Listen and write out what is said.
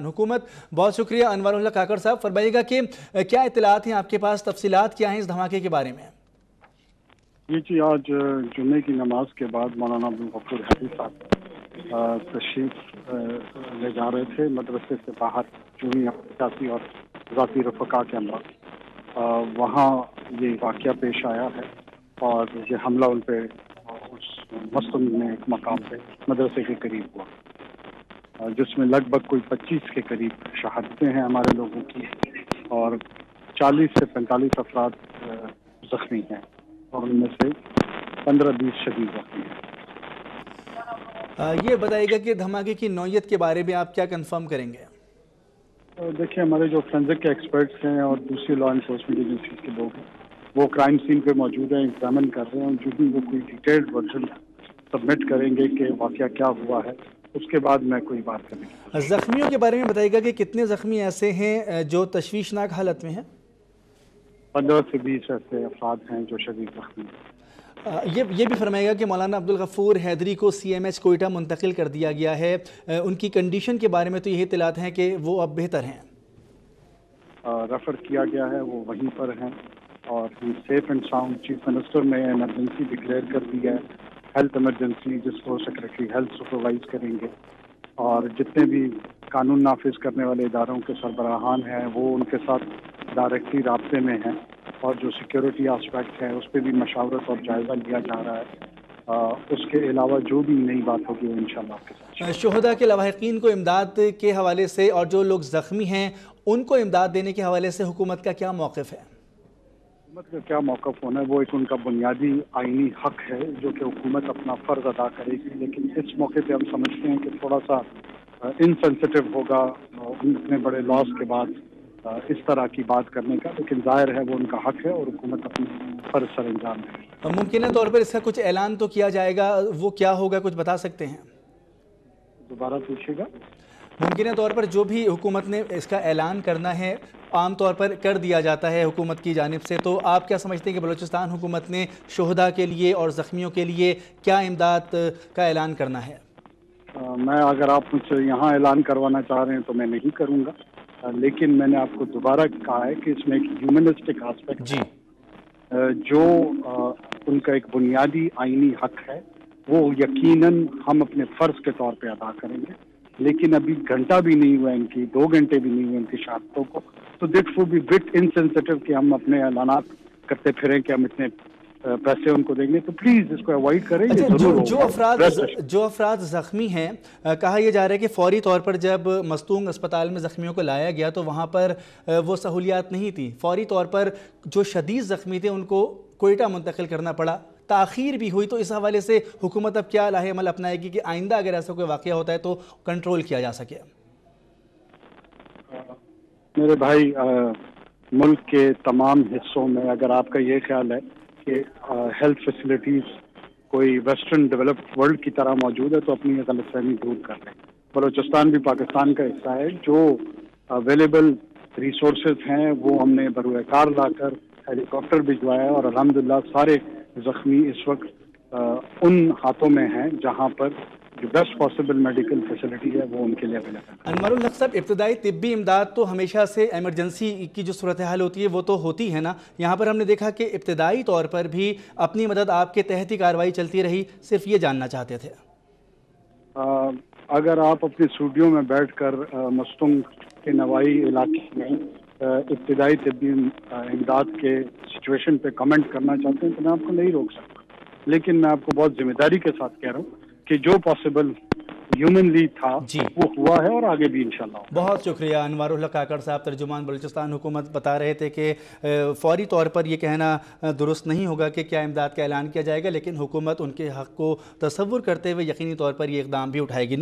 हुकूमत बहुत शुक्रिया। अनवर काकड़ साहब, फरमाइएगा कि क्या इत्तलात हैं आपके पास, तफसीलात क्या हैं इस धमाके के बारे में? जी, आज जुम्मे की नमाज के बाद मौलाना अब्दुल गफूर हैदी साहब तशरीफ ले जा रहे थे मदरसे से बाहर चूनी सियासी और ज़ाती रफ़का के अंदर। वहाँ ये वाक़या पेश आया है और ये हमला उन पे उस मस्तूम में एक मकाम पे मदरसे के करीब हुआ, जिसमें लगभग कोई 25 के करीब शहादतें हैं हमारे लोगों की और 40 से 45 अफराद ज़ख्मी हैं और उनमें से 15-20 शदीद ज़ख्मी हैं। ये बताइएगा कि धमाके की नौयत के बारे में आप क्या कंफर्म करेंगे? देखिए, हमारे जो फोरेंसिक के एक्सपर्ट्स हैं और दूसरी लॉ इन्फोर्समेंट एजेंसीज के लोग हैं वो क्राइम सीन पे मौजूद हैं, एग्जामिन कर रहे हैं। जो भी वो कोई डिटेल्ड वर्जन सबमिट करेंगे कि वाक़या क्या हुआ है, उसके बाद मैं कोई बात करेंगे। ज़ख्मियों के बारे में बताइएगा कि कितने ज़ख्मी ऐसे हैं जो तशवीशनाक हालत में हैं? 15 से 20 ऐसे अफराद हैं जो शदीद ज़ख्मी हैं। ये भी फरमाएगा कि मौलाना अब्दुल गफूर हैदरी को CMH कोयटा मुंतकिल कर दिया गया है। उनकी कंडीशन के बारे में तो यही इत्तलात हैं कि वो अब बेहतर हैं। रेफ़र किया गया है, वो वहीं पर हैं और safe and sound. Chief minister ने इमरजेंसी डिक्लेयर कर दी है, हेल्थ इमरजेंसी, जिसको सेक्रेटरी हेल्थ सुपरवाइज करेंगे और जितने भी कानून नाफिज करने वाले इदारों के सरबराहान हैं वो उनके साथ डायरेक्टली राब्ते में हैं और जो सिक्योरिटी एस्पेक्ट है उस पर भी मशावरत और जायज़ा लिया जा रहा है। उसके अलावा जो भी नई बात होगी वो इंशाल्लाह आपके साथ। शुहदा के लवाहिकीन को इमदाद के हवाले से और जो लोग ज़ख्मी हैं उनको इमदाद देने के हवाले से हुकूमत का क्या मौक़िफ़ है? हुकूमत का क्या मौक़िफ़ होना है, वो एक उनका बुनियादी आइनी हक है जो कि हुकूमत अपना फ़र्ज़ अदा करेगी। लेकिन इस मौके पर हम समझते हैं कि थोड़ा सा इनसेंसिटिव होगा इतने बड़े लॉस के बाद इस तरह की बात करने का, लेकिन जाहिर है वो उनका हक है और हुकूमत अपनी फर्ज सर अंजाम है। मुमकिन तौर पर इसका कुछ ऐलान तो किया जाएगा, वो क्या होगा, कुछ बता सकते हैं? दोबारा पूछिएगा। मुमकिन तौर पर जो भी हुकूमत ने इसका ऐलान करना है आम तौर पर कर दिया जाता है हुकूमत की जानिब से, तो आप क्या समझते हैं कि बलूचिस्तान हुकूमत ने शुहदा के लिए और ज़ख्मियों के लिए क्या इमदाद का ऐलान करना है? मैं अगर आप मुझसे यहाँ ऐलान करवाना चाह रहे हैं तो मैं नहीं करूँगा, लेकिन मैंने आपको दोबारा कहा है कि इसमें एक ह्यूमनिस्टिक एस्पेक्ट जी जो उनका एक बुनियादी आइनी हक है वो यकीनन हम अपने फ़र्ज के तौर पे अदा करेंगे। लेकिन अभी घंटा भी नहीं हुआ इनकी, 2 घंटे भी नहीं हुए इनकी शहादतों को, तो that would be bit insensitive कि हम अपने ऐलानात करते फिरें कि हम इतने पैसे उनको देंगे। तो प्लीज इसको अवॉइड करें। अच्छा, जो अफराद ज़ख्मी हैं, कहा यह जा रहा है कि फौरी तौर पर जब मस्तूंग अस्पताल में ज़ख्मियों को लाया गया तो वहाँ पर वो सहूलियात नहीं थी। फौरी तौर पर जो शदीद ज़ख्मी थे उनको कोयटा मुंतकिल करना पड़ा, ताख़ीर भी हुई। तो इस हवाले से हुकूमत अब क्या लाहे अमल अपनाएगी कि आइंदा अगर ऐसा कोई वाक़या होता है तो कंट्रोल किया जा सके? मेरे भाई, मुल्क के तमाम हिस्सों में अगर आपका ये ख्याल है कि हेल्थ फैसिलिटीज़ कोई वेस्टर्न डेवलप्ड वर्ल्ड की तरह मौजूद है तो अपनी गलतफहमी दूर कर लें। बलूचिस्तान भी पाकिस्तान का हिस्सा है। जो अवेलेबल रिसोर्सेज हैं वो हमने बरूए कार लाकर हेलीकॉप्टर भिजवाया और अल्हम्दुलिल्लाह सारे ज़ख्मी इस वक्त उन हाथों में हैं जहां पर जो बेस्ट पॉसिबल मेडिकल फैसिलिटी है वो उनके लिए अवेलेबल है। अनवर साहब, इब्तदाई तिब्बी इमदाद तो हमेशा से एमरजेंसी की जो सूरत हाल होती है वो तो होती है ना, यहाँ पर हमने देखा कि इब्तदाई तौर पर भी अपनी मदद आपके तहत ही कार्रवाई चलती रही, सिर्फ ये जानना चाहते थे। अगर आप अपने स्टूडियो में बैठ कर मस्तूंग के नवाई इलाके में इब्तदाई तिब्बी इमदाद के सिचुएशन पे कमेंट करना चाहते हैं तो मैं आपको नहीं रोक सकता, लेकिन मैं आपको बहुत जिम्मेदारी के साथ कह रहा हूँ कि जो पॉसिबल ह्यूमनली था वो हुआ है और आगे भी इंशाल्लाह। बहुत शुक्रिया। अनवर काकड़ साहब, तर्जुमान बलूचिस्तान हुकूमत, बता रहे थे कि फौरी तौर पर ये कहना दुरुस्त नहीं होगा कि क्या इमदाद का ऐलान किया जाएगा, लेकिन हुकूमत उनके हक़ को तसव्वुर करते हुए यकीनी तौर पर ये इक़दाम भी उठाएगी।